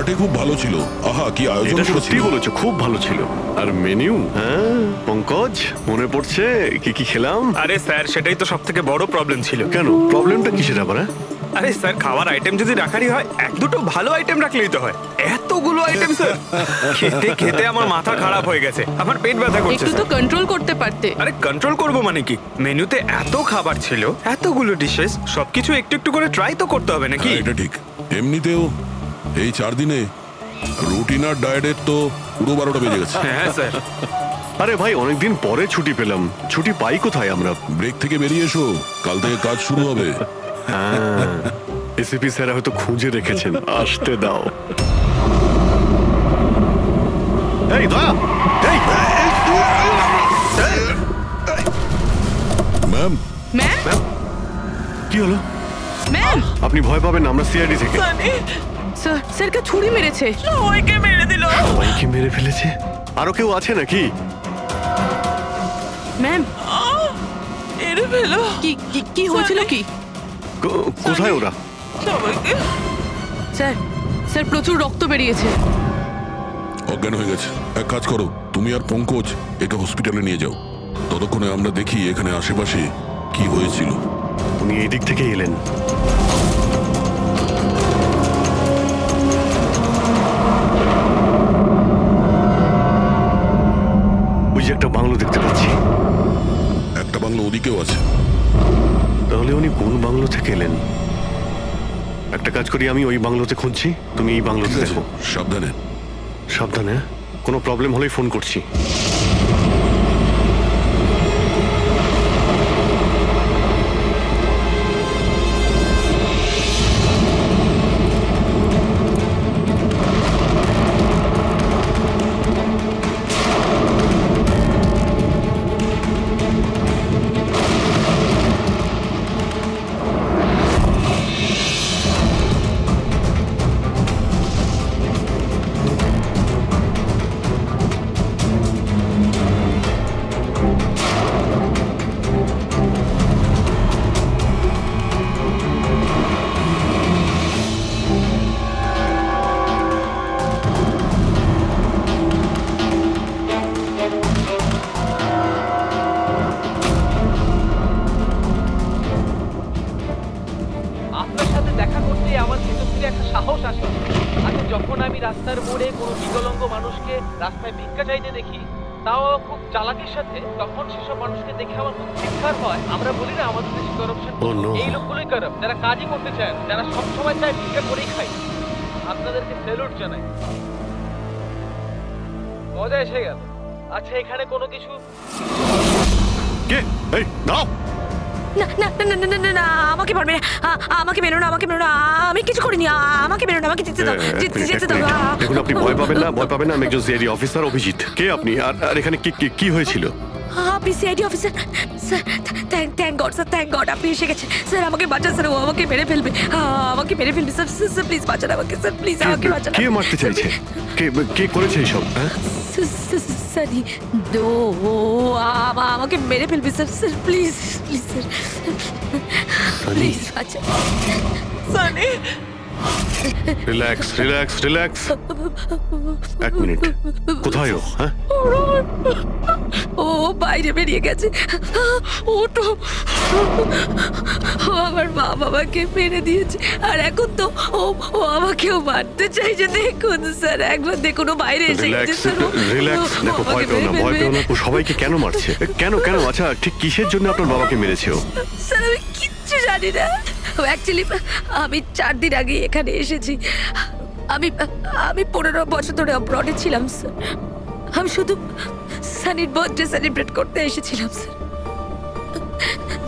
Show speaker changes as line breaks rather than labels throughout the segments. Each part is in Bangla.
পার্টি খুব ভালো ছিল। আহা কি আয়োজন
এটা
করেছিল।
সত্যি বলেছো, খুব ভালো ছিল। আর মেনু, হ্যাঁ পঙ্কজ মনে পড়ছে কি কি খেলাম?
আরে স্যার, সেটাই তো সব থেকে বড় প্রবলেম ছিল।
কেন, প্রবলেমটা কিসের আবার?
আরে স্যার, খাওয়ার আইটেম যদি রাখারই হয়, এক দুটো ভালো আইটেম রাখলেই তো হয়। এতগুলো আইটেম স্যার, খেতে খেতে আমার মাথা খারাপ হয়ে গেছে, আমার পেট ব্যথা করছে।
একটু তো কন্ট্রোল করতে পারতে।
আরে কন্ট্রোল করবো মানে কি? মেনুতে এত খাবার ছিল, এতগুলো ডিশেস, সবকিছু একটু একটু করে ট্রাই তো করতে হবে নাকি?
এটা ঠিক। এমনিতেও এই 4 দিনে রুটিন আর ডায়েটের তো পুরো 12টা বেজে গেছে।
হ্যাঁ স্যার।
আরে ভাই, অনেকদিন পরে ছুটি পেলাম, ছুটি পাই কোথায় আমরা?
ব্রেক থেকে বেরিয়ে এসো, কাল থেকে কাজ শুরু হবে।
এসিপি স্যার হয়তো খুঁজে রেখেছেন, আসতে দাও। এই দয়া, এই
ম্যাম,
ম্যাম,
কি হলো?
ম্যাম,
আপনি ভয় পাবেন না, আমরা সিআইডি থেকে।
স্যার, স্যারকে ছুরি মেরেছে। সবাইকে মেরে দিল।
সবাইকে মেরে ফেলেছে? আরো কেউ আছে নাকি?
ম্যাম,
এরে ফেলো।
কি কি কি হয়েছিল কি?
কোথায় ওরা?
সবাইকে।
স্যার, স্যার প্রচুর রক্ত বেরিয়েছে।
অজ্ঞান হয়ে গেছে। এক কাজ করো, তুমি আর পঙ্কজ একে হসপিটালে নিয়ে যাও। ততক্ষণে আমরা দেখি এখানে আশেপাশে কি হয়েছিল।
উনি এই দিক থেকে এলেন। ওই যে একটা বাংলো দেখতে পাচ্ছি।
একটা বাংলো ওদিকেও আছে।
তাহলে উনি কোন বাংলো থেকে এলেন? একটা কাজ করি, আমি ওই বাংলোতে খুঁজছি, তুমি এই বাংলোতে দেখো।
সাবধানে।
সাবধানে, কোনো প্রবলেম হলেই ফোন করছি।
আপনার সাথে দেখা করতে আমার ভিতর থেকে একটা সাহস আসে। আচ্ছা, যখন আমি রাস্তার মোড়ে কোনো বিকলাঙ্গ মানুষকে রাস্তায় ভিক্ষা চাইতে দেখি, তাও খুব চালাকির সাথে, তখন সেসব মানুষকে দেখে আমার খুব চিৎকার হয়। আমরা বলি না আমাদের দেশে করাপশন। এই লোকগুলোই কারাপ্ট, যারা কাজই করতে চায়, যারা সবসময় চায় ভিক্ষা করেই খায়। আপনাদেরকে স্যালুট জানাই। মজা এসে গেল। আচ্ছা, এখানে কোনো কিছু
কে? এই দাও।
না না না না না না না, আমাকে পারবে না, আমাকে মেরো না, আমাকে মেরো না, আমি কিছু করিনি, আমাকে মেরো না, আমাকে যেতে দাও, যেতে দাও।
দেখুন, আপনি ভয় পাবেন না, ভয় পাবেন না। আমি একজন সিআইডি অফিসার, অভিজিৎ। কে আপনি? আর এখানে কি হয়েছিল?
আপনি CID officer? Sir, thank god sir, thank god আপনি এসে গেছেন। স্যার আমাকে বাঁচান স্যার, ও আমাকে মেরে ফেলবে, আমাকে মেরে ফেলবে স্যার। স্যার প্লিজ বাঁচান আমাকে স্যার, প্লিজ আমাকে বাঁচান।
কে মারতে চাইছে? কে করেছে এইসব?
সানি, আমাকে মেরে ফেলবে sir. Sir please, please sir, please বাঁচান।
Sunny,
relax relax relax. এক মিনিট, কোথায় ও? হ্যাঁ,
ও বাইরে বেরিয়ে গেছে। ওটো, ও আমার মা বাবাকে মেরে দিয়েছে, আর এখন তো ও আমাকেও মারতে চাইছে। দেখুন স্যার, একবার দেখুন, ও বাইরে এসে গেছে স্যার।
রিল্যাক্স। দেখো, ভয় পেও না, ভয় পেও না। ও সবাইকে কেন মারছে? কেন? আচ্ছা, ঠিক কিসের জন্য আপনার বাবাকে মেরেছে ও?
স্যার আমি কিচ্ছু জানি না। অ্যাকচুয়ালি আমি 4 দিন আগে এখানে এসেছি। আমি 15 বছর ধরে অব্রডে ছিলাম স্যার। আমি শুধু সানির বার্থডে সেলিব্রেট করতে এসেছিলাম স্যার।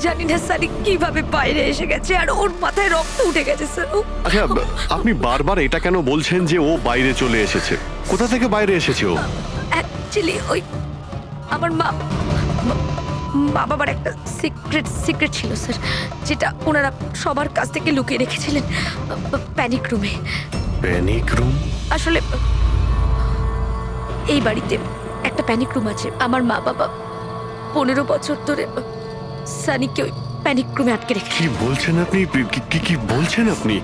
জানি না সানি কিভাবে বাইরে এসে গেছে, আর ওর মাথায় রক্ত উঠে গেছে স্যার।
আচ্ছা, আপনি বারবার এটা কেন বলছেন যে ও বাইরে চলে এসেছে? কোথা থেকে বাইরে এসেছে ও?
অ্যাকচুয়ালি ওই আমার মা বাবার একটা সিক্রেট ছিল স্যার, যেটা ওনারা সবার কাছ থেকে লুকিয়ে রেখেছিলেন প্যানিক রুমে।
Panic room?
আসলে এই বাড়িতে একটা প্যানিক রুম আছে। আমার মা বাবা 15 বছর ধরে সানিকে ওই প্যানিক রুমে আটকে রেখেছে।
কি বলছেন আপনি? কি বলছেন আপনি?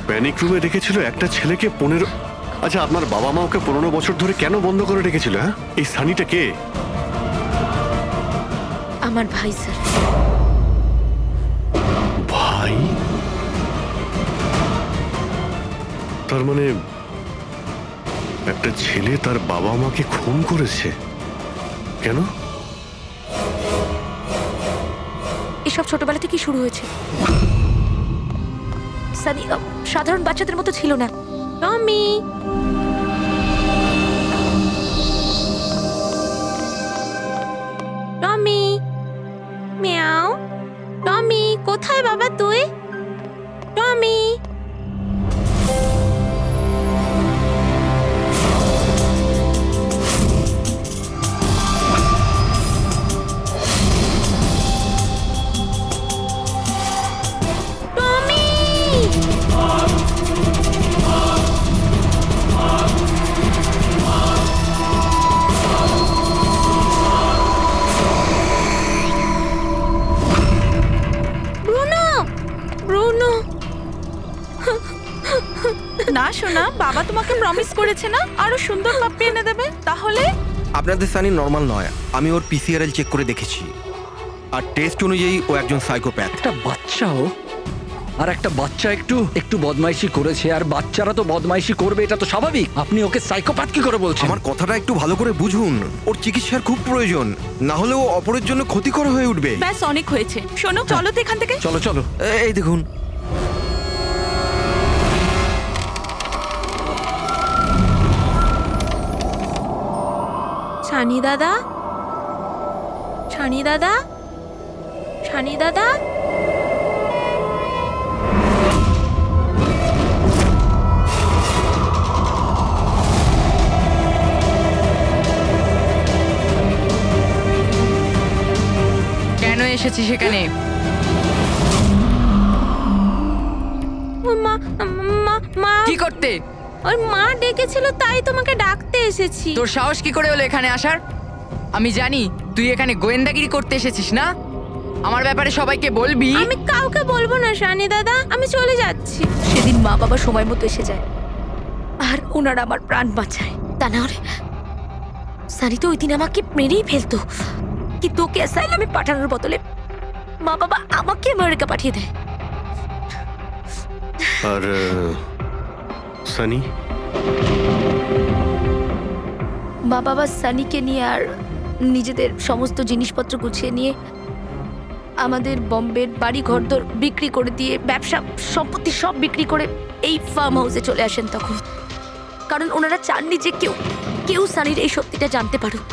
প্যানিক রুমে রেখেছিল একটা ছেলেকে 15? আচ্ছা, আপনার বাবা মা ওকে 15 বছর ধরে কেন বন্ধ করে রেখেছিল? হ্যাঁ, এই সানিটা কে?
আমার ভাই স্যার।
ভাই? তার মানে একটা ছেলে তার বাবা মাকে খুন করেছে? কেন?
এসব ছোটবেলা থেকে শুরু হয়েছে। সানি সাধারণ বাচ্চাদের মতো ছিল না। টমি, টমি, মিয়াও। টমি, কোথায় বাবা তুই? টমি।
না শোনা, বাবা তোমাকে প্রমিস করেছে না আরো সুন্দর পাপ্পি এনে দেবে। তাহলে
আপনাদের সানি নর্মাল নয়, আমি ওর পিসিআরএল চেক করে দেখেছি, আর টেস্ট অনুযায়ী ও একজন সাইকোপ্যাথ।
একটা বাচ্চাও, আর একটা বাচ্চা একটু বদমাইশি করেছে, আর বাচ্চারা তো বদমাইশি করবে, এটা তো স্বাভাবিক। আপনি ওকে সাইকোপ্যাথ কি করে বলছেন?
আমার কথাটা একটু ভালো করে বুঝুন, ওর চিকিৎসার খুব প্রয়োজন, না হলে ও অপরের জন্য ক্ষতিকর হয়ে উঠবে।
ব্যাস অনেক হয়েছে, শোনো চলো তো এখান থেকে।
চলো চলো।
এই দেখুন,
ছানি দাদা, ছানি দাদা, ছানি দাদা।
কেন এসেছি সেখানে?
মা মা মা
কি করতে?
ওর মা ডেকেছিল, তাই তোমাকে ডাকতে এসেছি।
তোর সাহস কি করে হলো এখানে আসার? আমি জানি তুই এখানে গোয়েন্দাগিরি করতে এসেছিস না। আমার ব্যাপারে সবাইকে বলবি।
আমি কাউকে বলবো না সানি দাদা, আমি চলে যাচ্ছি। সেদিন মা বাবা সময় মতো এসে যায়, আর ওনারা আমার প্রাণ বাঁচায়। তা না হলে সানি তো ওই দিন আমাকে মেরেই ফেলতো, কিন্তু ওকে অ্যাসাইলামে পাঠানোর বদলে মা বাবা আমাকে আমেরিকা পাঠিয়ে দেয়।
আর সানি?
মা বাবা সানিকে নিয়ে আর নিজেদের সমস্ত জিনিসপত্র গুছিয়ে নিয়ে আমাদের বম্বের বাড়ি ঘরদোর বিক্রি করে দিয়ে, ব্যবসা সম্পত্তি সব বিক্রি করে এই ফার্ম হাউসে চলে আসেন তখন। কারণ ওনারা চাননি যে কেউ সানির এই সত্যিটা জানতে পারুক।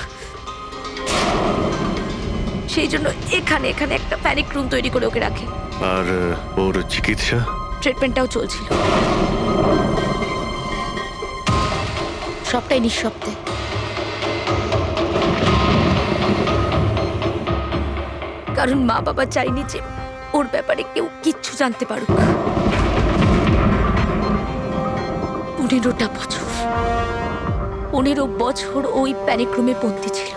সেই জন্য এখানে একটা প্যানিক রুম তৈরি করে ওকে রাখে।
আর ওর চিকিৎসা?
ট্রিটমেন্টটাও চলছিল, সবটাই নিঃশব্দে। কারণ মা বাবা চাইনি যে ওর ব্যাপারে কেউ কিচ্ছু জানতে পারুক। 15 বছর ওই প্যানিক রুমে বন্দী ছিল।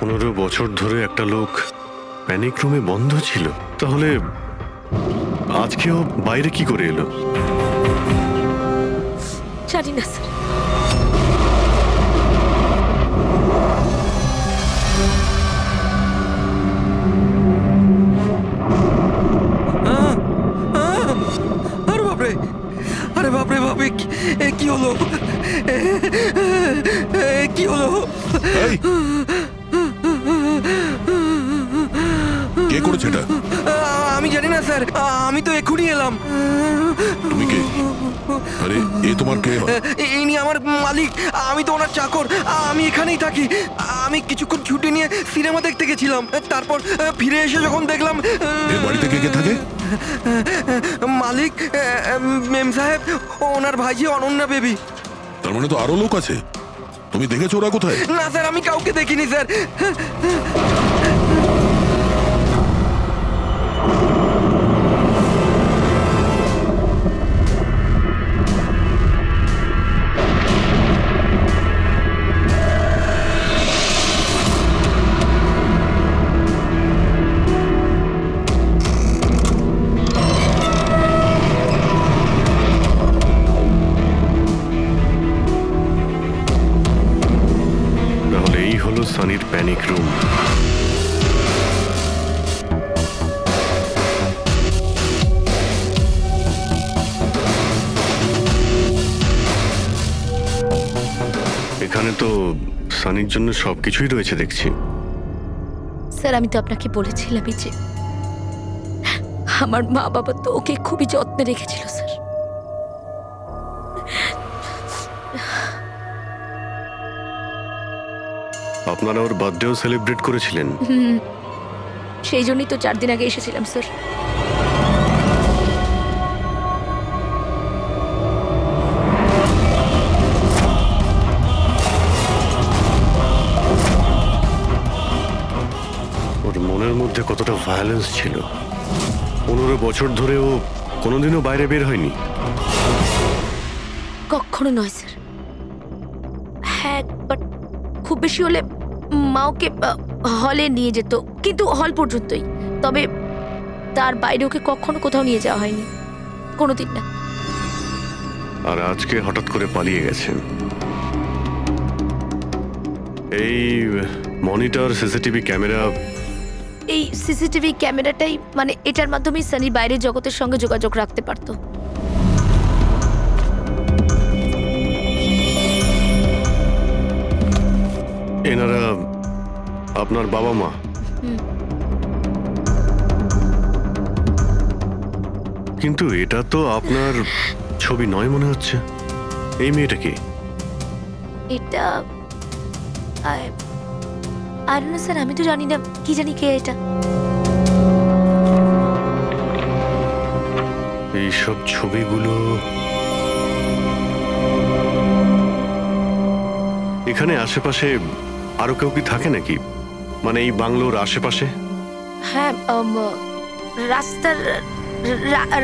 15 বছর ধরে একটা লোক প্যানিক রুমে বন্ধ ছিল, তাহলে আজকেও বাইরে কি করে এলো?
জানি না স্যার।
আরে বাপরে, আরে বাপরে বাপরে, কি হলো? কি হলো?
এই, কে করেছে এটা?
আমি জানি না স্যার, আমি তো এক্ষুনি এলাম।
তুমি কে? আরে এ তোমার কে হয়?
ইনি আমার মালিক, আমি তো ওনার চাকর। আমি এখানেই থাকি। আমি কিছুক্ষণ ছুটি নিয়ে সিনেমা দেখতে গেছিলাম, তারপর ফিরে এসে যখন দেখলাম
এ বাড়িতে কে কে থাকে?
মালিক, মেম সাহেব, ওনার ভাইজি অনন্যা বেবি।
তার মানে তো আরো লোক আছে। তুমি দেখেছো ওরা কোথায়?
না স্যার, আমি কাউকে দেখিনি স্যার।
সানির panic room. এখানে তো সানির জন্য সবকিছুই রয়েছে দেখছি।
স্যার আমি তো আপনাকে বলেছিলামই যে আমার মা বাবা তো ওকে খুবই যত্নে রেখেছিল স্যার।
আপনারা ওর বার্থডেও সেলিব্রেট করেছিলেন?
সেই জন্যই তো 4 দিন আগে এসেছিলাম স্যার।
ওর মনের মধ্যে কতটা ভায়োলেন্স ছিল। 15 বছর ধরে ও কোনোদিনও বাইরে বের হয়নি।
কখনো নয় স্যার। হ্যাঁ বাট খুব বেশি হলে মা ওকে হলে নিয়ে যেত, কিন্তু হল পর্যন্তই। তবে তার বাইরে ওকে কখনো কোথাও নিয়ে যাওয়া হয়নি, কোনোদিন না।
আর আজকে হঠাৎ করে পালিয়ে গেছেন। এই মনিটর, সিসিটিভি ক্যামেরা,
এই সিসিটিভি ক্যামেরাটাই মানে এটার মাধ্যমেই সানি বাইরের জগতের সঙ্গে যোগাযোগ রাখতে পারতো।
এনারা আপনার বাবা মা? কিন্তু এটা তো আপনার ছবি নয় মনে হচ্ছে। এই মেয়েটা কি?
এটা আর না স্যার, আমি তো জানি না, কি জানি কে এটা।
এইসব ছবিগুলো এখানে আশেপাশে আরো কেউ কি থাকে নাকি? মানে এই বাংলোর আশেপাশে?
হ্যাঁ,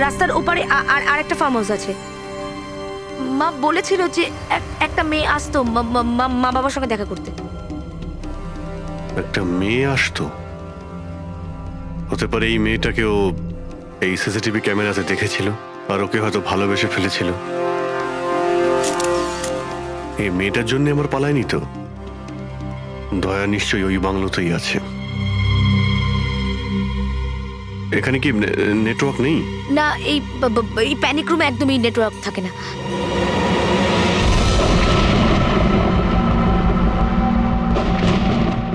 রাস্তার ওপারে আর একটা ফার্ম হাউস আছে। মা বলেছিল যে একটা মেয়ে আসতো মা বাবার সঙ্গে দেখা করতে।
একটা মেয়ে আসতো? হতে পারে এই মেয়েটাকেও এই সিসিটিভি ক্যামেরাতে দেখেছিল আর ওকে হয়তো ভালোবেসে ফেলেছিল। এই মেয়েটার জন্য আমার পালায়নি তো। দয়া নিশ্চয়ই ওই বাংলোতেই আছে। এখানে কি নেটওয়ার্ক নেই?
না, এই প্যানিক রুমে একদমই নেটওয়ার্ক থাকে না।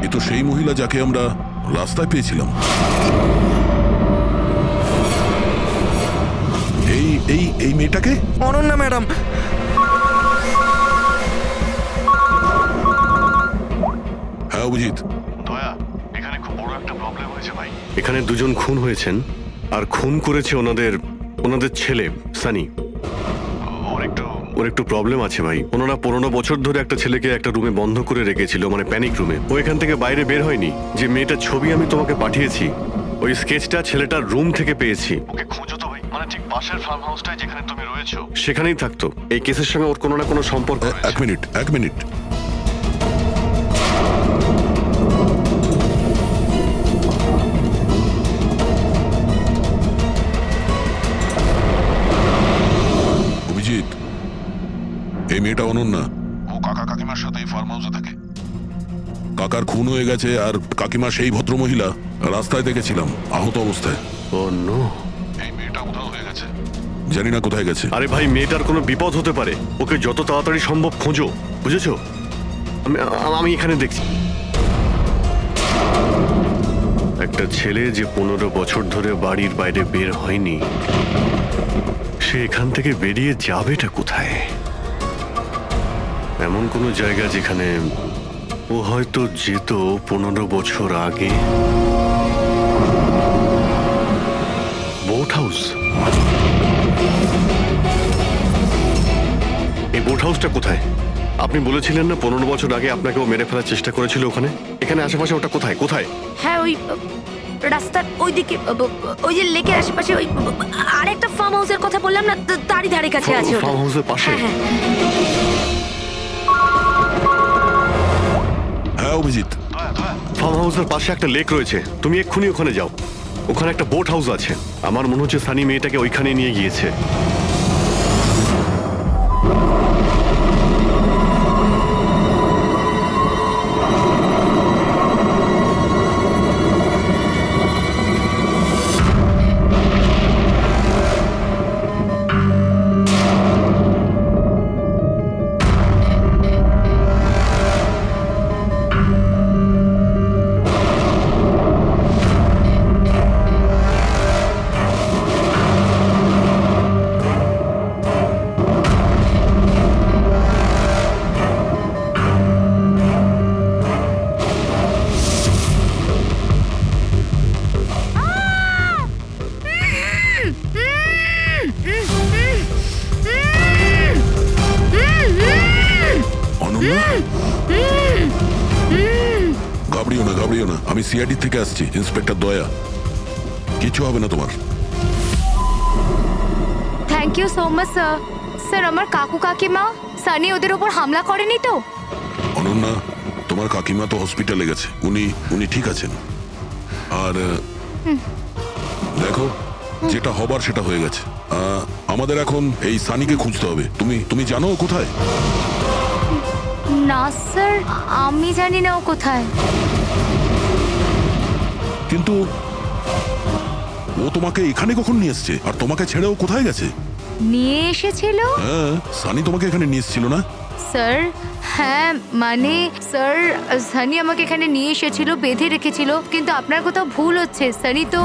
এ তো সেই মহিলা যাকে আমরা রাস্তায় পেয়েছিলাম। এই মেয়েটাকে?
অনন্যা ম্যাডাম।
হ্যাঁ অভিজিৎ।
দয়া, এখানে খুব বড় একটা প্রবলেম হয়েছে ভাই। এখানে দুজন খুন হয়েছেন আর খুন করেছে ওনাদের ছেলে সানি। ওর একটু প্রবলেম আছে ভাই। ওনারা 15 বছর ধরে একটা ছেলেকে একটা রুমে বন্ধ করে রেখেছিল, মানে প্যানিক রুমে। ও এখান থেকে বাইরে বের হয়নি। যে মেয়েটার ছবি আমি তোমাকে পাঠিয়েছি, ওই স্কেচটা ছেলেটার রুম থেকে পেয়েছি। ওকে খুঁজো তো ভাই, মানে ঠিক পাশের ফার্ম হাউসটায় যেখানে তুমি রয়েছো সেখানেই থাকতো। এই কেসের সঙ্গে ওর কোনো না কোনো সম্পর্ক রয়েছে।
এক মিনিট। অভিজিৎ, এই মেয়েটা অনন্যা। ও কাকা কাকিমার সাথে ফার্ম হাউসে থাকে। কাকার খুন হয়ে গেছে আর কাকিমা সেই ভদ্রমহিলা রাস্তায় দেখেছিলাম আহত অবস্থায়।
ও নো,
এই মেয়েটা উধাও হয়ে গেছে, জানি না কোথায় গেছে।
আরে ভাই, মেয়েটার কোনো বিপদ হতে পারে। ওকে যত তাড়াতাড়ি সম্ভব খোঁজো, বুঝেছো? আমি এখানে দেখছি। একটা ছেলে যে 15 বছর ধরে বাড়ির বাইরে বের হয়নি, সে এখান থেকে বেরিয়ে যাবেটা কোথায়? এমন কোনো জায়গা যেখানে ও হয়তো যেত 15 বছর আগে। Boat house? এই বোট হাউসটা কোথায়? আপনি বলেছিলেন না 15 বছর আগে আপনাকে ও মেরে ফেলার চেষ্টা করেছিল ওখানে। এখানে আশেপাশে ওটা কোথায়?
হ্যাঁ, ওই রাস্তার ওইদিকে, ওই যে লেকের আশেপাশে, ওই আরেকটা ফার্ম হাউসের কথা বললাম না, তারই ধারে কাছে আছে।
ফার্ম হাউসের পাশে?
হ্যাঁ অভিজিৎ,
ফার্ম হাউসের পাশে একটা লেক রয়েছে। তুমি এক্ষুনি ওখানে যাও। ওখানে একটা বোট হাউস আছে। আমার মনে হচ্ছে সানি মেয়েটাকে ওইখানে নিয়ে গিয়েছে।
ঘাবড়িও না, ঘাবড়িও না। আমি সিআইডি থেকে আসছি, ইন্সপেক্টর দয়া। কিছু হবে না তোমার।
Thank you so much sir. Sir আমার কাকু কাকিমা সানি ওদের উপর হামলা করেনি তো?
অনন্যা, তোমার কাকিমা তো হসপিটালে গেছে, উনি ঠিক আছেন। আর দেখো, যেটা হবার সেটা হয়ে গেছে। আমাদের এখন এই সানিকে খুঁজতে হবে। তুমি জানো ও কোথায়?
না স্যার, আমি জানি না ও কোথায়।
কিন্তু ও তোমাকে এখানে কখন নিয়ে এসছে? আর তোমাকে ছেড়ে ও কোথায় গেছে?
নিয়ে এসেছিল?
হ্যাঁ, সানি তোমাকে এখানে নিয়ে এসেছিল না?
স্যার হ্যাঁ, মানে স্যার সানি আমাকে এখানে নিয়ে এসেছিল, বেঁধে রেখেছিল। কিন্তু আপনার কোথাও ভুল হচ্ছে। সানি তো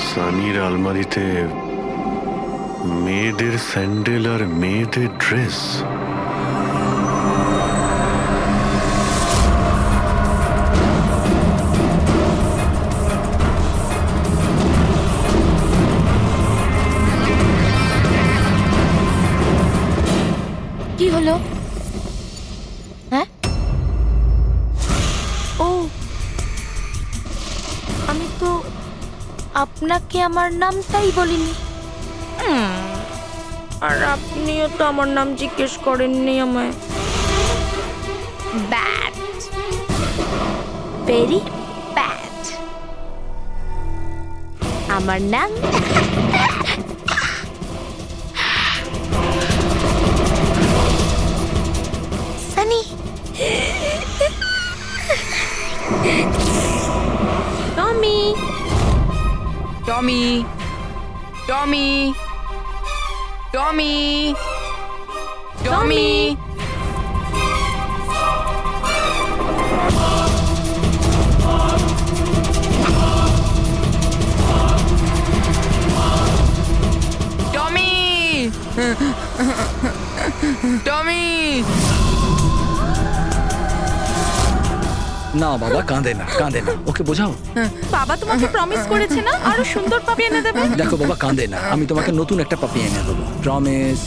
সানির আলমারিতে মেয়েদের স্যান্ডেল আর মেয়েদের ড্রেস।
কি হলো? হ্যাঁ, ও আমি তো আপনাকে আমার নামটাই বলিনি। আর আপনিও তো আমার নাম জিজ্ঞেস করেননি আমায়। Bad, very bad. আমার নাম সানি। টমি,
টমি, টমি, টমি, টমি। টমি, টমি।
না বাবা, কাঁদে না, কাঁদে না, ওকে বোঝাও।
বাবা তোমাকে প্রমিস করেছে না আরো সুন্দর পাপি এনে দেবে?
দেখো বাবা, কাঁদে না, আমি তোমাকে নতুন একটা পাপি এনে দেবো, প্রমিস।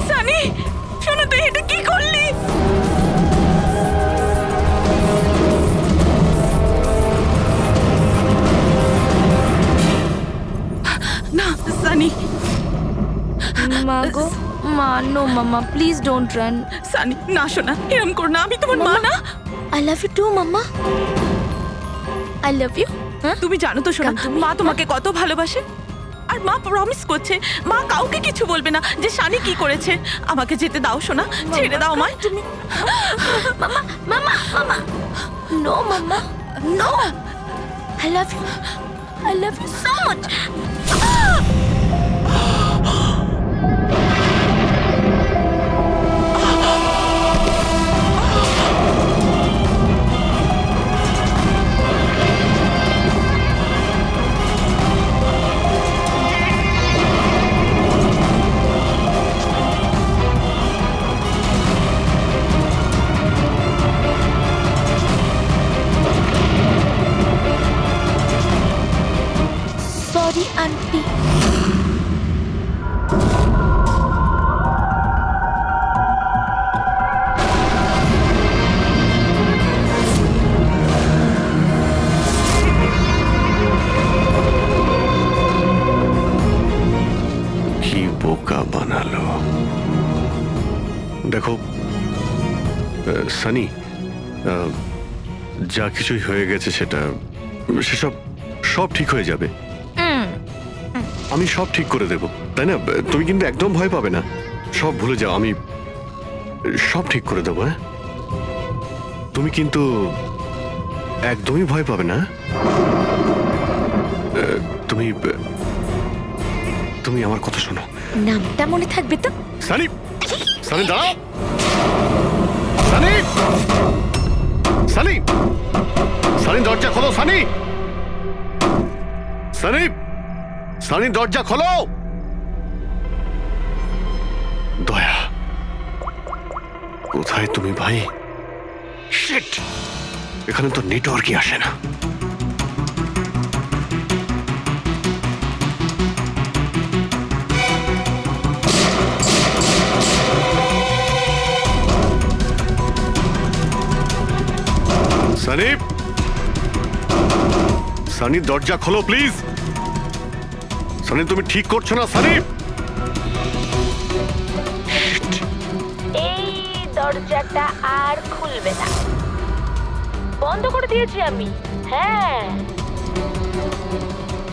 সানি, শোনো, তুই এটা কি করলি? না সানি,
মা গো, মা, নো মামা, প্লিজ ডোন্ট রান।
সানি না, শোনা, এরম কর না, আমি তোমার মা না।
আই লাভ ইউ টু মামা, আই লাভ ইউ।
তুমি জানো তো শোনা, মা তোমাকে কত ভালোবাসে। আর মা প্রমিস করছে মা কাউকে কিছু বলবে না যে সানি কি করেছে। আমাকে যেতে দাও শোনা, ছেড়ে দাও আমায়। তুমি
মামা, মামা, মামা, নো মামা, no, I love you, I love you so much. Sorry, auntie.
বানালো। দেখো সানি, যা কিছুই হয়ে গেছে সেসব সব ঠিক হয়ে যাবে। আমি সব ঠিক করে দেব, তাই না? তুমি কিন্তু একদম ভয় পাবে না, সব ভুলে যাও, আমি সব ঠিক করে দেবো। হ্যাঁ, তুমি কিন্তু একদমই ভয় পাবে না। তুমি তুমি আমার কথা শোনো।
নামটা মনে থাকবে তো?
সানি, সানি দাঁড়াও। সানি, সানি, সানি দরজা খোলো। সানি, সানি, সানি দরজা খোলো। দয়া, কোথায় তুমি ভাই? শিট, এখানে তো নেটওয়ার্কই আসে না। সানি, সানি দরজা খোলো প্লিজ। সানি, তুমি ঠিক করছো না। সানি,
এই দরজাটা আর খুলবে না, বন্ধ করে দিয়েছি আমি। হ্যাঁ,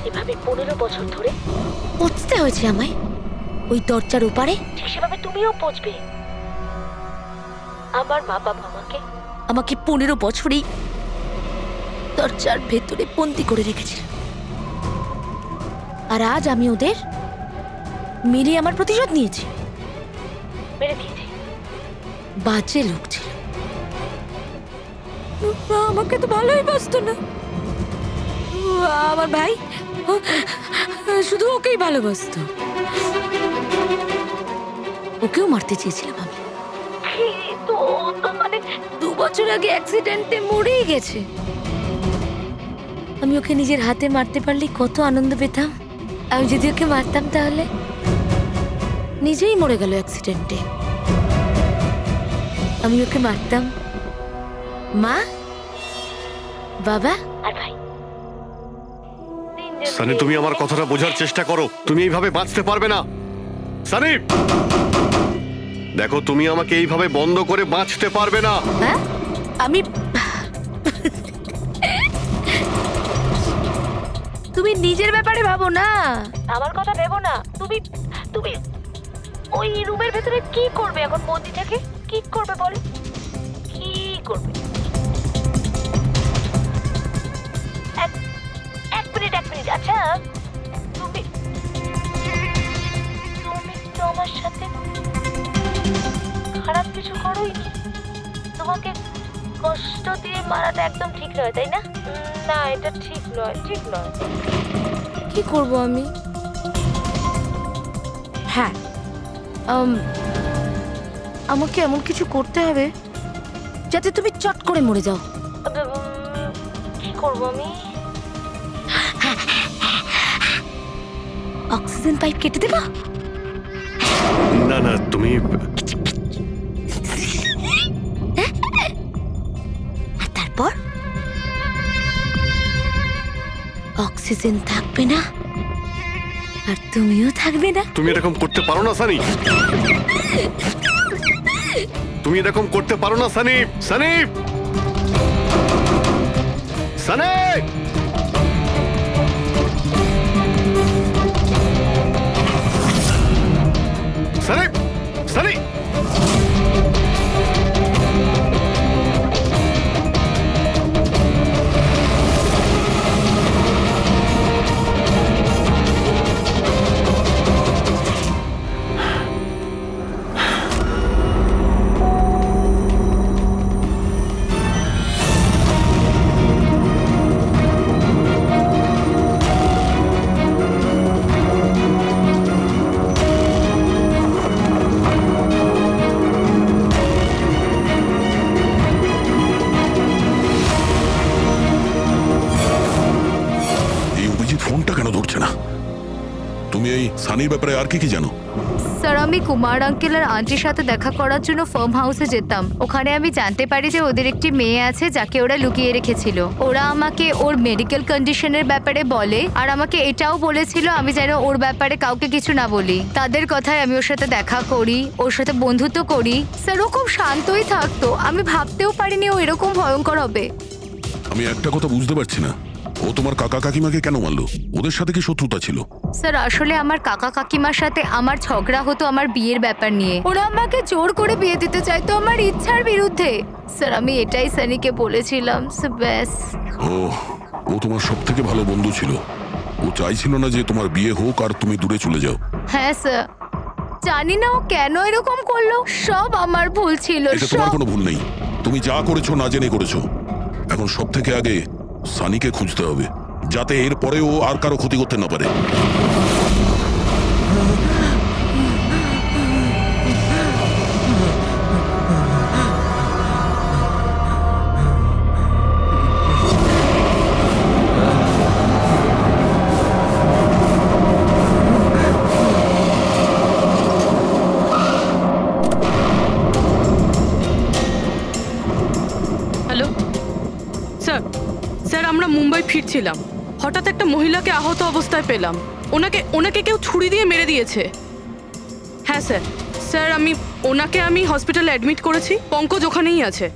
এভাবে 15 বছর ধরে
পৌঁছতে হয়েছে আমায় ওই দরজার ওপারে।
ঠিক সেভাবে তুমিও পৌঁছবে। আমার মা বাবা
আমাকে 15 বছরই দরজার ভেতরে বন্দি করে রেখেছিল, আর আজ আমি ওদের মেরে আমার প্রতিশোধ নিয়েছি।
মেরে দিয়েছি।
বাজে লোক ছিল, আমাকে তো ভালোই বাসতো না। আমার ভাই শুধু ওকেই ভালোবাসতো, ওকেও মারতে চেয়েছিলাম আমি।
তো মানে
2 বছর আগে অ্যাক্সিডেন্টে মরেই গেছে। আমি ওকে নিজের হাতে মারতে পারলে কত আনন্দ পেতাম। আমি যদি ওকে মারতাম তাহলে নিজেই মরে গেল অ্যাক্সিডেন্টে। আমি ওকে মারতাম, মা, বাবা
আর ভাই।
সানি, তুমি আমার কথাটা বোঝার চেষ্টা করো। তুমি এইভাবে বাঁচতে পারবে না। সানি, দেখো, তুমি আমাকে এইভাবে বন্ধ করে বাঁচতে পারবে না।
হ্যাঁ, আমি তুমি নিজের ব্যাপারে ভাবো না,
আমার কথা ভেবো না। তুমি তুমি ওই রুমের ভেতরে কি করবে এখন বন্দি থেকে? কি করবে বলো, কি করবে? এক মিনিট। আচ্ছা, তুমি তো আমার সাথে খারাপ কিছু করোইনি। তোমাকে কষ্ট দিয়ে মারাটা একদম ঠিক নয়, তাই না? না, এটা ঠিক নয়।
কি করব আমি? হ্যাঁ, আমাকে এমন কিছু করতে হবে যাতে তুমি চট করে মরে যাও।
কি করব আমি?
অক্সিজেন পাইপ কেটে দেবো?
না না, তুমি
আর তারপর অক্সিজেন থাকবে না, আর তুমিও থাকবে না।
তুমি এরকম করতে পারো না সানি। তুমি এরকম করতে পারো না সানি। সানি, সানি, সানি, সানি।
ফোনটা কেন ধরছে না? তুমি এই সানির ব্যাপারে আর কি কি জানো?
স্যার আমি কুমার আঙ্কেল আর আন্টির সাথে দেখা করার জন্য ফার্ম হাউসে যেতাম। ওখানে আমি জানতে পারি যে ওদের একটি মেয়ে আছে যাকে ওরা লুকিয়ে রেখেছিল। ওরা আমাকে ওর মেডিকেল কন্ডিশনের ব্যাপারে বলে আর আমাকে এটাও বলেছিল আমি যেন ওর ব্যাপারে কাউকে কিছু না বলি। তাদের কথায় আমি ওর সাথে দেখা করি, ওর সাথে বন্ধুত্ব করি। স্যার ও খুব শান্তই থাকতো, আমি ভাবতেও পারিনি ও এরকম ভয়ঙ্কর হবে।
আমি একটা কথা বুঝতে পারছি না, ও তোমার কাকা কাকিমাকে কেন মারলো? ওদের সাথে কি শত্রুতা ছিল?
স্যার আসলে আমার কাকা কাকিমার সাথে আমার ঝগড়া হতো আমার বিয়ের ব্যাপার নিয়ে। ওরা আমাকে জোর করে বিয়ে দিতে চাইতো আমার ইচ্ছার বিরুদ্ধে। স্যার আমি এটাই সানিকে বলেছিলাম। ব্যাস।
ও তোমার সব থেকে ভালো বন্ধু ছিল। ও চাইছিল না যে তোমার বিয়ে হোক আর তুমি দূরে চলে যাও।
হ্যাঁ স্যার, জানি না ও কেন এরকম করলো। সব আমার ভুল ছিল।
এটা তোমার কোনো ভুল নেই, তুমি যা করেছো না জেনে করেছো। এখন সব থেকে আগে সানিকে খুঁজতে হবে, যাতে এর পরে ও আর কারো ক্ষতি করতে না পারে।
হ্যালো স্যার, স্যার আমরা মুম্বাই ফিরছিলাম, হঠাৎ একটা মহিলাকে আহত অবস্থায় পেলাম। ওনাকে কেউ ছুরি দিয়ে মেরে দিয়েছে। হ্যাঁ স্যার, স্যার আমি হসপিটালে অ্যাডমিট করেছি। পঙ্কজ ওখানেই আছে।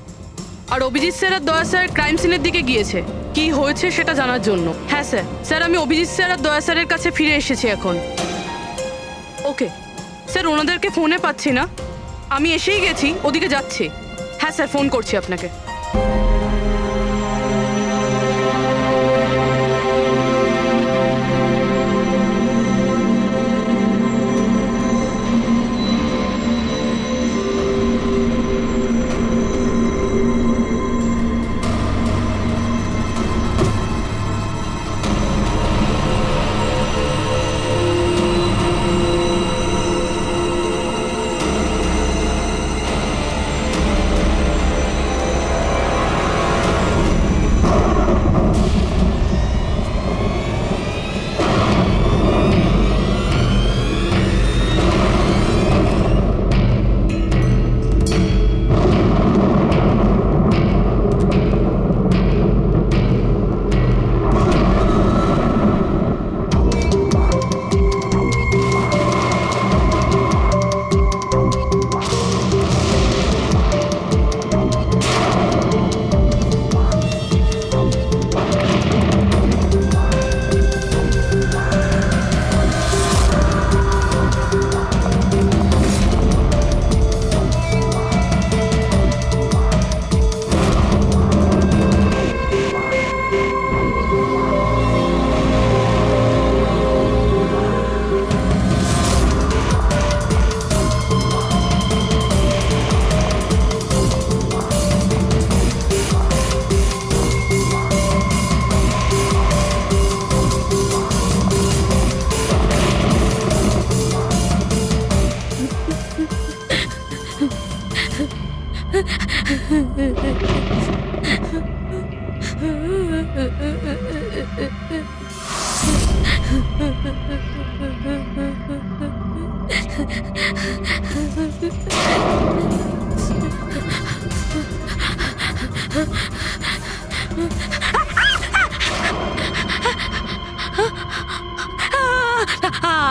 আর অভিজিৎ স্যার আর দয়া স্যার ক্রাইম সিনের দিকে গিয়েছে কি হয়েছে সেটা জানার জন্য। হ্যাঁ স্যার, স্যার আমি অভিজিৎ স্যার আর দয়া স্যারের কাছে ফিরে এসেছি এখন। ওকে স্যার, ওনাদেরকে ফোনে পাচ্ছি না, আমি এসেই গেছি, ওদিকে যাচ্ছি। হ্যাঁ স্যার, ফোন করছি আপনাকে।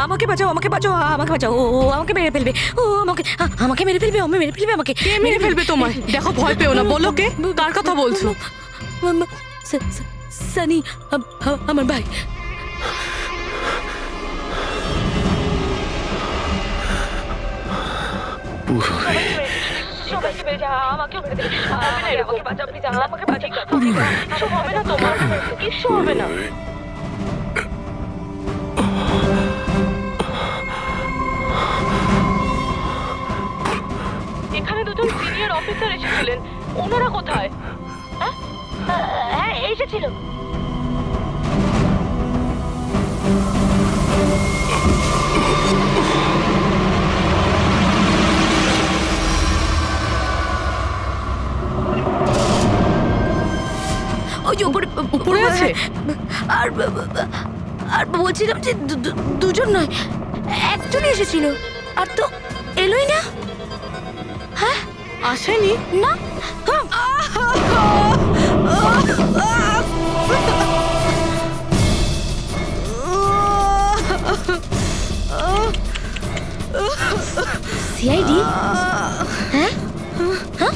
আমাকে বাঁচাও, আমাকে বাঁচাও, আমাকে বাঁচাও। ও আমাকে মেরে ফেলবে, ও আমাকে মেরে ফেলবে, মেরে ফেলবে আমাকে।
কে মেরে ফেলবে তোমায়? দেখো, ভয় পেও না, বলো কে, কার কথা বলছো?
সানি, আমার ভাই।
আমাকে বাঁচাও, প্লিজ আমাকে বাঁচাও। কিছু হবে না তোমার, কিছু হবে না। এখানে দুজন সিনিয়র অফিসার এসেছিলেন, ওনারা কোথায়? হ্যাঁ এসেছিল।
ওই উপরে আছে। আর বলছিলাম যে দুজন নয়, একজনই এসেছিল। আর তো এলোই না। হ্যাঁ
আসেনি
না। সিআইডি? হ্যাঁ হ্যাঁ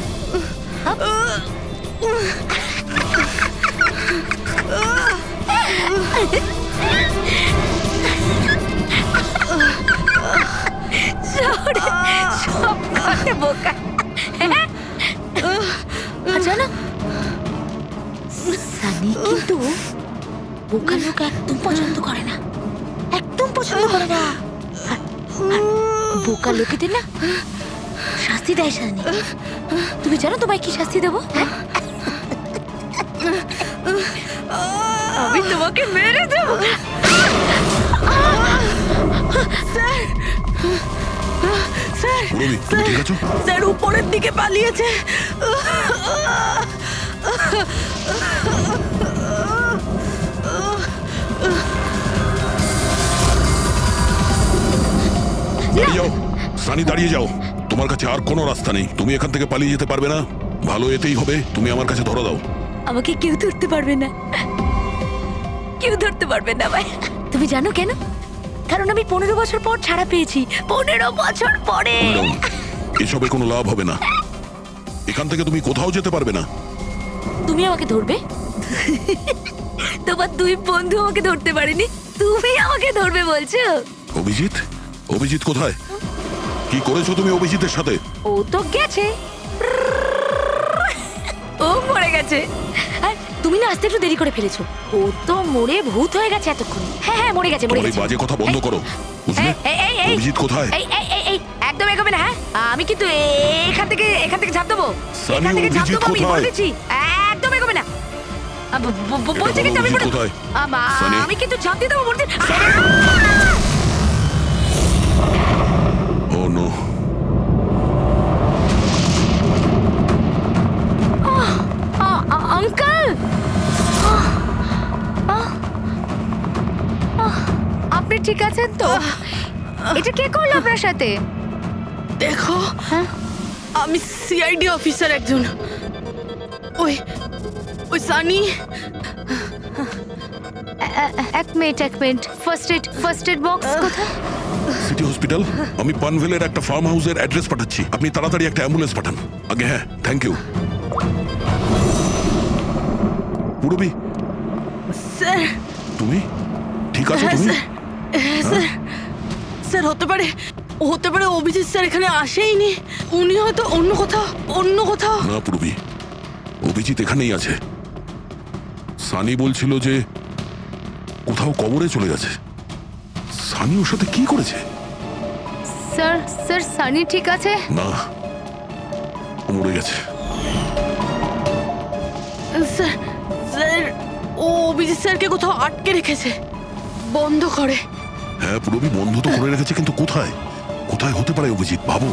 সব কথা বোকা। জানো সানি কিন্তু বোকা লোক একদম পছন্দ করে না, একদম পছন্দ করে না। আর বোকা লোকেদের না শাস্তি দেয় সানি। তুমি জানো তোমায় কি শাস্তি দেবো? আমি তোমাকে মেরে দেবো।
স্যার উপরের দিকে পালিয়েছে।
দাঁড়িয়ে যাও সানি, দাঁড়িয়ে যাও। তোমার কাছে আর কোনো রাস্তা নেই, তুমি এখান থেকে পালিয়ে যেতে পারবে না। ভালো এতেই হবে, তুমি আমার কাছে ধরে দাও।
আমাকে কেউ ধরতে পারবে না, কেউ ধরতে পারবে না ভাই। তুমি জানো কেন? কারণ আমি 15 বছর পর ছাড়া পেয়েছি। 15 বছর পরে।
এসবে কোনো লাভ হবে না, এখান থেকে তুমি কোথাও যেতে পারবে না।
তুমি আমাকে ধরবে? তোমার দুই বন্ধু আমাকে ধরতে পারেনি, তুমি আমাকে ধরবে বলছো?
অভিজিৎ? অভিজিৎ কোথায়? কি করেছো তুমি অভিজিতের সাথে?
ও তো গেছে, ও মরে গেছে। আর তুমি না আসতে একটু দেরি করে ফেলেছো। ও তো মরে ভূত হয়ে গেছে এতক্ষণ। হ্যাঁ হ্যাঁ মরে গেছে, মরে গেছে।
বাজে কথা বন্ধ করো, বুঝলে? অভিজিৎ কোথায়?
এই একদম এগোবে না। হ্যাঁ আমি কিন্তু এখান থেকে ঝাঁপ দেবো, এখান থেকে ঝাঁপ দেবো। আমি বলে দিচ্ছি একদম এগোবে না। বলছি কিন্তু আমি কিন্তু ঝাঁপ দিয়ে দেবো বলছি।
ও নো।
আঙ্কেল, আপনি ঠিক আছেন তো? এটা কে করলো আপনার সাথে?
দেখো আমি সিআইডি অফিসার একজন। ওই ওই সানি।
এক মিনিট। ফার্স্ট এড বক্স কোথায়?
City hospital. আমি পানভেলের একটা ফার্ম হাউসের অ্যাড্রেস পাঠাচ্ছি, আপনি তাড়াতাড়ি একটা অ্যাম্বুলেন্স পাঠান আগে। হ্যাঁ থ্যাংক ইউ। পুরবি
স্যার
তুমি ঠিক আছো? তুমি?
স্যার হতে পারে অভিজিৎ স্যার এখানে আসেইনি, উনি হয়তো অন্য কোথাও।
না পুরবি, অভিজিৎ এখানেই আছে। সানি বলছিল যে কোথাও কবরে চলে গেছে। সানি ওর সাথে কি করেছে?
স্যার সানি ঠিক আছে?
না, ও মরে গেছে।
স্যার ও অভিজিৎ স্যারকে কোথাও আটকে রেখেছে, বন্ধ করে।
হ্যাঁ পুরবি, বন্ধ তো করে রেখেছে, কিন্তু কোথায় হতে পারে অভিজিৎ? ভাবো,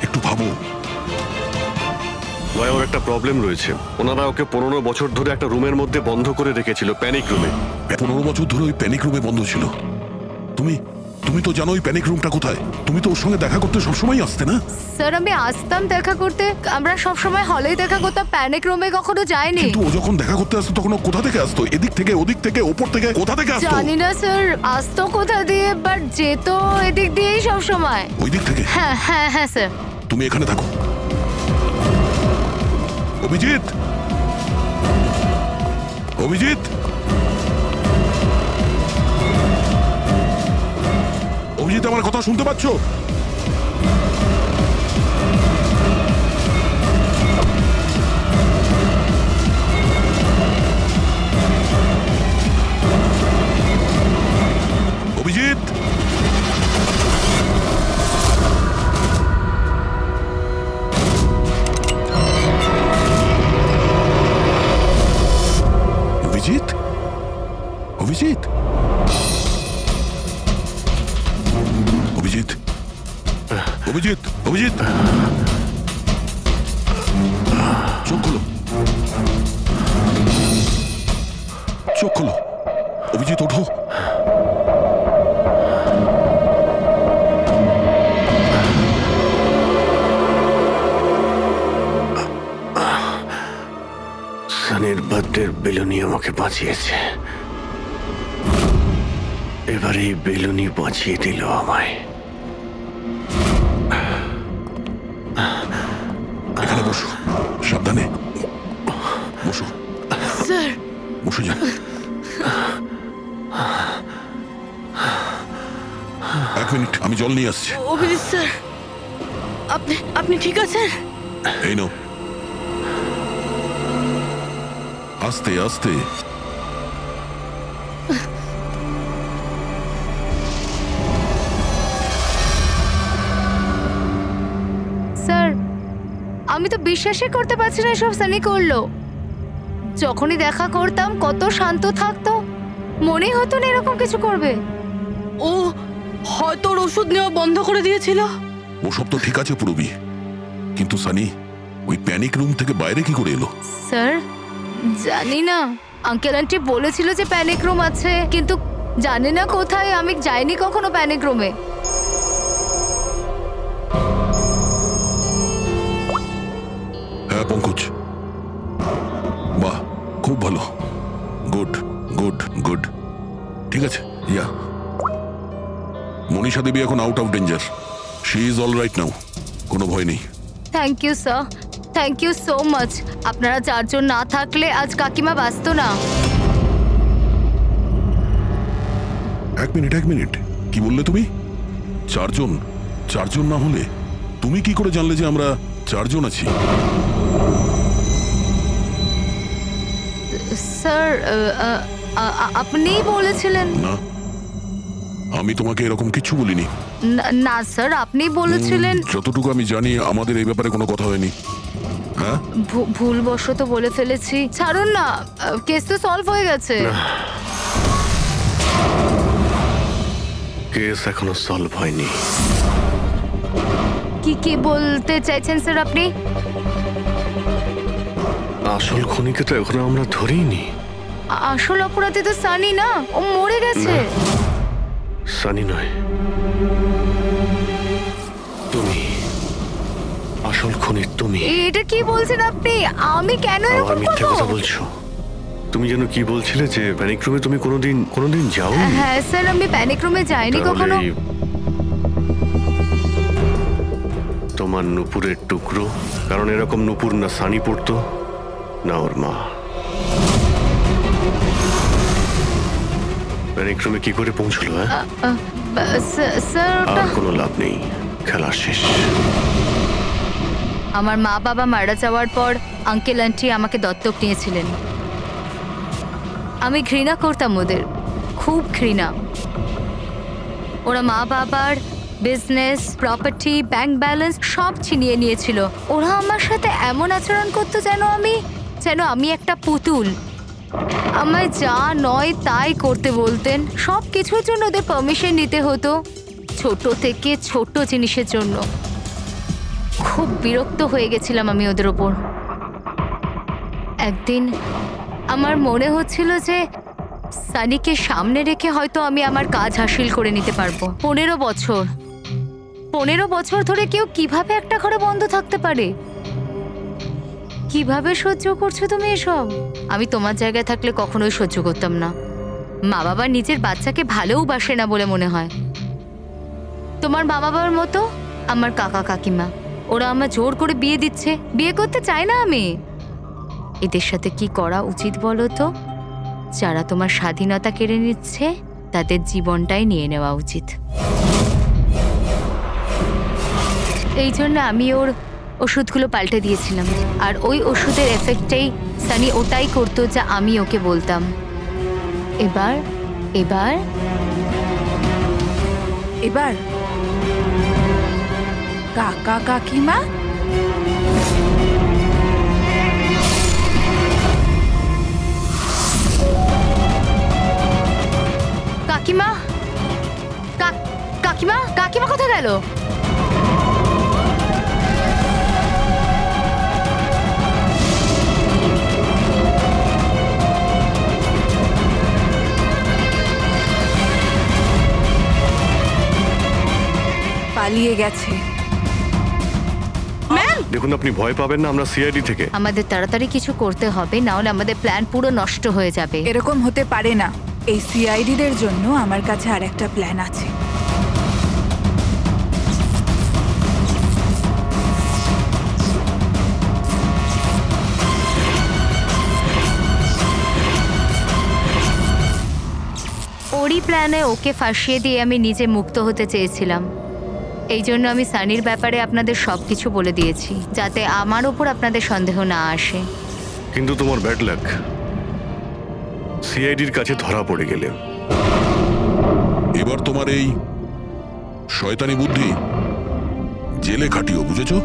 একটু ভাবো।
ভাই ওর একটা প্রবলেম রয়েছে। ওনারা ওকে 15 বছর ধরে একটা রুমের মধ্যে বন্ধ করে রেখেছিল, প্যানিক রুমে।
15 বছর ধরে ওই প্যানিক রুমে বন্ধ ছিল। তুমি তো জানো ওই প্যানিক রুমটা কোথায়? তুমি তো ওর সঙ্গে দেখা করতে সবসময় আসতে না?
স্যার আমি আসতাম দেখা করতে, আমরা সবসময় হলেই দেখা করতাম, প্যানিক রুমে কখনো যাইনি।
কিন্তু ও যখন দেখা করতে আসতো তখন ও কোথা থেকে আসতো? এদিক থেকে, ওদিক থেকে, ওপর থেকে, কোথা থেকে আসতো?
জানি না স্যার, আসতো কোথা দিয়ে, বাট যেত এদিক দিয়েই সবসময়।
ওই দিক থেকে?
হ্যাঁ স্যার।
তুমি এখানে থাকো। অভিজিৎ, অভিজিৎ, অভিজিৎ আমার কথা শুনতে পাচ্ছ? অভিজিৎ, অভিজিৎ, অভিজিৎ, অভিজিৎ, অভিজিৎ, অভিজিৎ, চোখ খোলো, চোখ খোলো। অভিজিৎ ওঠো।
রাতের বেলুনি আমাকে বাঁচিয়েছে, এবার এই বেলুনি বাঁচিয়ে দিল আমায়।
এখানে বসো, সাবধানে বসো।
স্যার
বসে যাও। এক মিনিট, আমি জল নিয়ে আসছি।
অভিজিৎ স্যার, আপনি আপনি ঠিক আছেন?
এই নাও। আস্তে আস্তে।
স্যার, আমি তো বিশ্বাসই করতে পারছি না এসব সানি করলো। যখনই দেখা করতাম কত শান্ত থাকতো, মনেই হতো না এরকম কিছু করবে।
ও হয়তো ওর ওষুধ নেওয়া বন্ধ করে দিয়েছিল।
ওসব তো ঠিক আছে পুরবি, কিন্তু সানি ওই প্যানিক রুম থেকে বাইরে কি করে এলো?
স্যার জানি না, আঙ্কেল আন্টি বলেছিল যে প্যানিক রুম আছে, কিন্তু জানি না কোথায়। আমি যাইনি কখনো প্যানিক রুমে।
হ্যাঁ পঙ্কজ, বাহ খুব ভালো, গুড গুড গুড। ঠিক আছে, ইয়া মনীষা দেবী এখন out of danger, she is all right now, কোনো ভয় নেই।
Thank you sir, thank you so much. আপনারা চারজন না থাকলে আজ কাকিমা বাঁচতো না।
এক মিনিট, কি বললে তুমি? চারজন? চারজন না হলে তুমি কি করে জানলে যে আমরা চারজন আছি?
স্যার আপনিই বলেছিলেন।
না, আমি তোমাকে এরকম কিছু বলিনি।
না স্যার, আপনি বলেছিলেন।
যতটুকু আমি জানি আমাদের এই ব্যাপারে কোনো কথা হয়নি। হ্যাঁ,
ভুলবশত বলে ফেলেছি, ছাড়ুন না, কেস তো সলভ হয়ে গেছে।
কেস এখনো সলভ হয়নি।
কি বলতে চাইছেন স্যার আপনি?
আসল খুনিকে তো এখনো আমরা ধরিনি।
আসল অপরাধী তো সানি না, ও মরে গেছে।
সানি নয়, তুমি আসল খুনি। তুমি
এটা কি বলছেন আপনি? আমি কেন
আবার
এরকম
মিথ্যে কথা
করব?
বলছো। তুমি যেন কি বলছিলে যে প্যানিক রুমে তুমি কোনোদিন যাওনি।
হ্যাঁ স্যার, আমি প্যানিক রুমে যাইনি কখনো।
তোমার নুপুরের টুকরো, কারণ এরকম নুপুর না সানি পড়তো না ওর মা। প্যানিক রুমে কি করে পৌঁছলো?
স্যার
আর কোনো লাভ নেই, খেলা শেষ।
আমার মা বাবা মারা যাওয়ার পর আঙ্কেল আন্টি আমাকে দত্তক নিয়েছিলেন। আমি ঘৃণা করতাম ওদের, খুব ঘৃণা। ওরা মা বাবার বিজনেস, প্রপার্টি, ব্যাংক ব্যালেন্স সব ছিনিয়ে নিয়েছিল। ওরা আমার সাথে এমন আচরণ করতো যেন আমি একটা পুতুল। আমায় যা নয় তাই করতে বলতেন। সব কিছুর জন্য ওদের পারমিশন নিতে হতো, ছোট থেকে ছোট জিনিসের জন্য। খুব বিরক্ত হয়ে গেছিলাম আমি ওদের ওপর। একদিন আমার মনে হচ্ছিল যে সানিকে সামনে রেখে হয়তো আমি আমার কাজ হাসিল করে নিতে পারবো। 15 বছর ধরে কেউ কিভাবে একটা ঘরে বন্ধ থাকতে পারে? কিভাবে সহ্য করছো তুমি এসব? আমি তোমার জায়গায় থাকলে কখনোই সহ্য করতাম না। মা বাবা নিজের বাচ্চাকে ভালোবাসে না বলে মনে হয়। তোমার মা বাবার মতো আমার কাকা কাকিমা, ওরা আমার জোর করে বিয়ে দিচ্ছে। বিয়ে করতে চাই না আমি। এদের সাথে কি করা উচিত বলো তো? যারা তোমার স্বাধীনতা কেড়ে নিচ্ছে তাদের জীবনটাই নিয়ে নেওয়া উচিত। এই জন্য আমি ওর ওষুধগুলো পাল্টে দিয়েছিলাম, আর ওই ওষুধের এফেক্টেই সানি ওটাই করতো যা আমি ওকে বলতাম। এবার এবার
এবার কাকা কাকিমা
কাকিমা কাকিমা কাকিমা কোথায় গেল?
পালিয়ে গেছে। ম্যাম
দেখুন আপনি ভয় পাবেন না, আমরা সিআইডি থেকে।
আমাদের তাড়াতাড়ি কিছু করতে হবে, না হলে আমাদের প্ল্যান পুরো নষ্ট হয়ে যাবে।
এরকম হতে পারে না। এই সিআইডিদের জন্য আমার কাছে আর একটা প্ল্যান আছে।
ওরই প্ল্যানে ওকে ফাঁসিয়ে দিয়ে আমি নিজে মুক্ত হতে চেয়েছিলাম। এই জন্য আমি সানির ব্যাপারে আপনাদের সবকিছু বলে দিয়েছি, যাতে আমার ওপর আপনাদের সন্দেহ না আসে।
কিন্তু তোমার ব্যাড লাক, সিআইডির কাছে ধরা পড়ে গেলে।
এবার তোমার এই শয়তানি বুদ্ধি জেলে খাটিও, বুঝেছো?